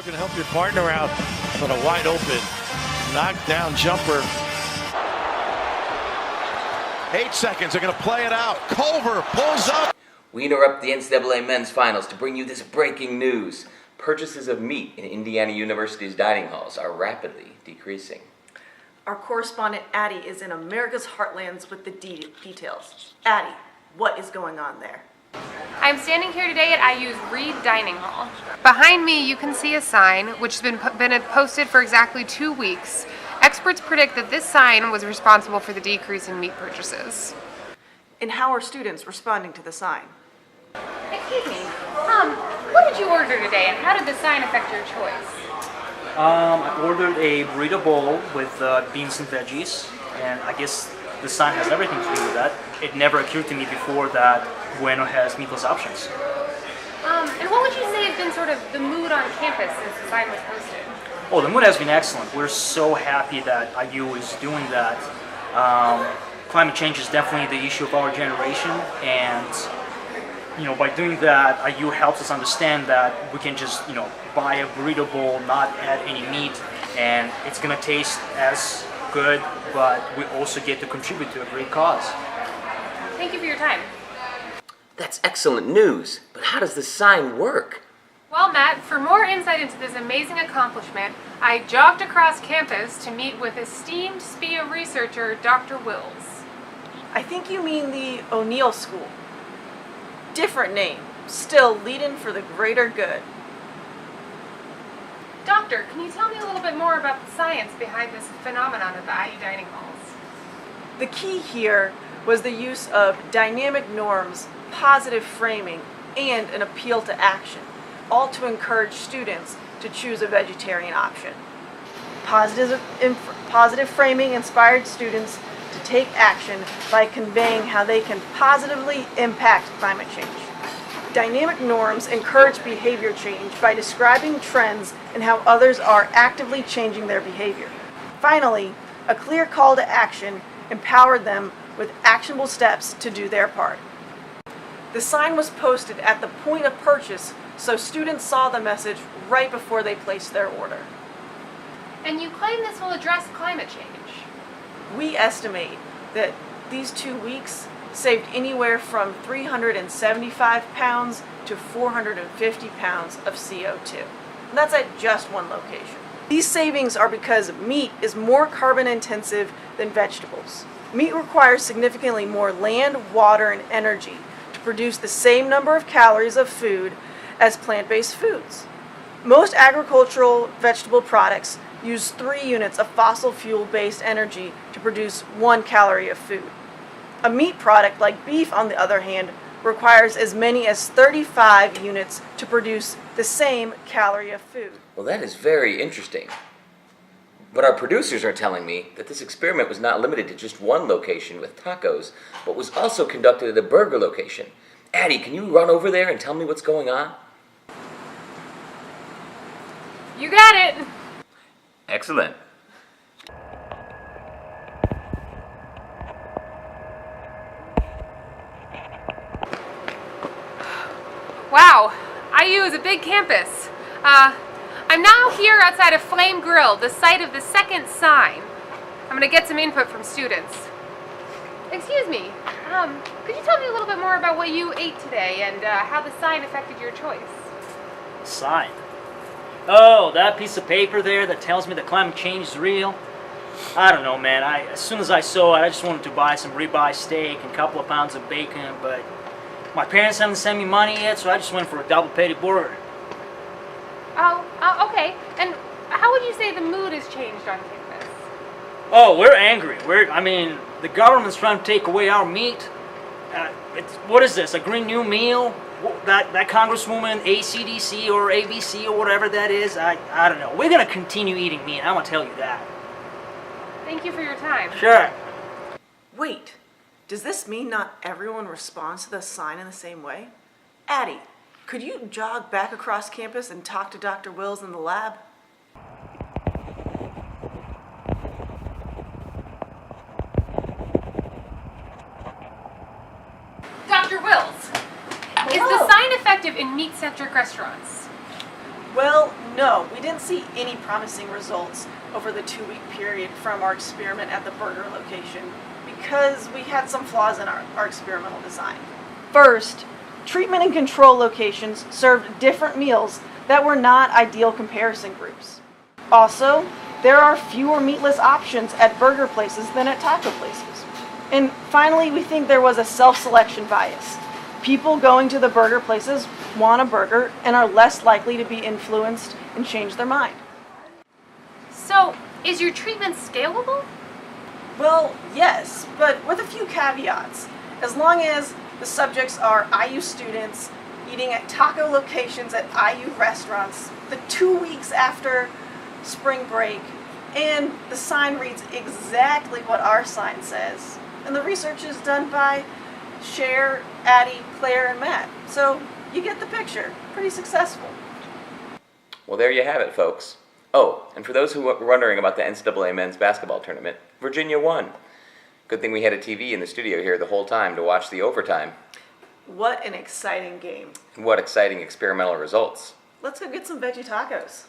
looking to help your partner out, but a wide open knockdown jumper. 8 seconds, they're going to play it out. Culver pulls up. We interrupt the NCAA men's finals to bring you this breaking news. Purchases of meat in Indiana University's dining halls are rapidly decreasing. Our correspondent Addie is in America's heartlands with the details. Addie, what is going on there? I'm standing here today at IU's Reed Dining Hall. Behind me you can see a sign which has been posted for exactly 2 weeks. Experts predict that this sign was responsible for the decrease in meat purchases. And how are students responding to the sign? Excuse me, what did you order today and how did the sign affect your choice? I ordered a burrito bowl with beans and veggies, and I guess the sign has everything to do with that. It never occurred to me before that Bueno has meatless options. And what would you say has been sort of the mood on campus since the sign was posted? Oh, the mood has been excellent. We're so happy that IU is doing that. Climate change is definitely the issue of our generation, and by doing that, IU helps us understand that we can just buy a burrito bowl, not add any meat, and it's gonna taste as good, but we also get to contribute to a great cause. Thank you for your time. That's excellent news, but how does the sign work? Well, Matt, for more insight into this amazing accomplishment, I jogged across campus to meet with esteemed SPIA researcher Dr. Wills. I think you mean the O'Neill School. Different name, still leading for the greater good. Doctor, can you tell me a little bit more about the science behind this phenomenon at the IU dining halls? The key here was the use of dynamic norms, positive framing, and an appeal to action, all to encourage students to choose a vegetarian option. Positive framing inspired students to take action by conveying how they can positively impact climate change. Dynamic norms encourage behavior change by describing trends and how others are actively changing their behavior. Finally, a clear call to action empowered them with actionable steps to do their part. The sign was posted at the point of purchase so students saw the message right before they placed their order. And you claim this will address climate change. We estimate that these 2 weeks saved anywhere from 375 pounds to 450 pounds of CO2. And that's at just one location. These savings are because meat is more carbon intensive than vegetables. Meat requires significantly more land, water, and energy to produce the same number of calories of food as plant-based foods. Most agricultural vegetable products use 3 units of fossil fuel-based energy to produce 1 calorie of food. A meat product like beef, on the other hand, requires as many as 35 units to produce the same calorie of food. Well, that is very interesting. But our producers are telling me that this experiment was not limited to just one location with tacos, but was also conducted at a burger location. Addie, can you run over there and tell me what's going on? You got it! Excellent. Wow, IU is a big campus. I'm now here outside of Flame Grill, the site of the second sign. I'm gonna get some input from students. Excuse me, could you tell me a little bit more about what you ate today and how the sign affected your choice? Sign? Oh, that piece of paper there that tells me that climate change is real? I don't know, man. As soon as I saw it, I just wanted to buy some ribeye steak and a couple of pounds of bacon, but my parents haven't sent me money yet, so I just went for a double patty burger. Oh, okay. And how would you say the mood has changed on campus? Oh, we're angry. The government's trying to take away our meat. What is this, a Green New Meal? That Congresswoman, ACDC or ABC or whatever that is, I don't know. We're going to continue eating meat, I want to tell you that. Thank you for your time. Sure. Wait, does this mean not everyone responds to the sign in the same way? Addie, could you jog back across campus and talk to Dr. Wills in the lab? Dr. Wills, is the sign effective in meat-centric restaurants? Well, no, we didn't see any promising results over the 2-week period from our experiment at the burger location because we had some flaws in our experimental design. First, treatment and control locations served different meals that were not ideal comparison groups. Also, there are fewer meatless options at burger places than at taco places. And finally, we think there was a self-selection bias. People going to the burger places want a burger and are less likely to be influenced and change their mind. So, is your treatment scalable? Well, yes, but with a few caveats. As long as the subjects are IU students eating at taco locations at IU restaurants the 2 weeks after spring break, and the sign reads exactly what our sign says. And the research is done by Cher, Addie, Claire, and Matt. So you get the picture. Pretty successful. Well, there you have it, folks. Oh, and for those who were wondering about the NCAA men's basketball tournament, Virginia won. Good thing we had a TV in the studio here the whole time to watch the overtime. What an exciting game. And what exciting experimental results. Let's go get some veggie tacos.